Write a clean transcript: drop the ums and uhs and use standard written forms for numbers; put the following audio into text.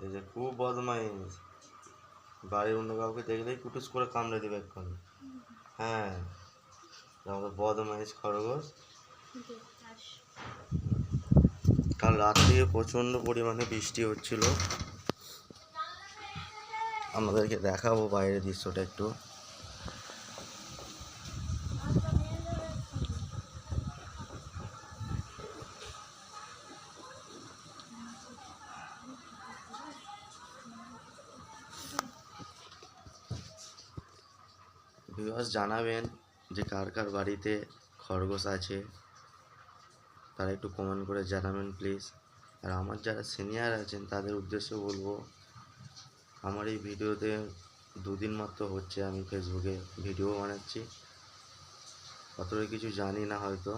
এই যে খুব বদমাইশ, বাড়ির অন্য কাউকে দেখলেই কুটুস করে কামড়ে দেবে এক্ষুনি। হ্যাঁ, আমাদের বদমাইশ খরগোশ। কাল রাত থেকে প্রচণ্ড পরিমাণে বৃষ্টি হচ্ছিল। আমাদেরকে দেখাবো বাইরের দৃশ্যটা একটু। ভিউয়ার্স জানাবেন যে কার কার বাড়িতে খরগোশ আছে, তারা একটু কমেন্ট করে জানাবেন প্লিজ। আর আমার যারা সিনিয়র আছেন তাদের উদ্দেশ্যে বলবো, আমার এই ভিডিওতে 2 দিন মাত্র হচ্ছে আমি ফেসবুকে ভিডিও বানাচ্ছি, অতটা কিছু জানি না হয়তো।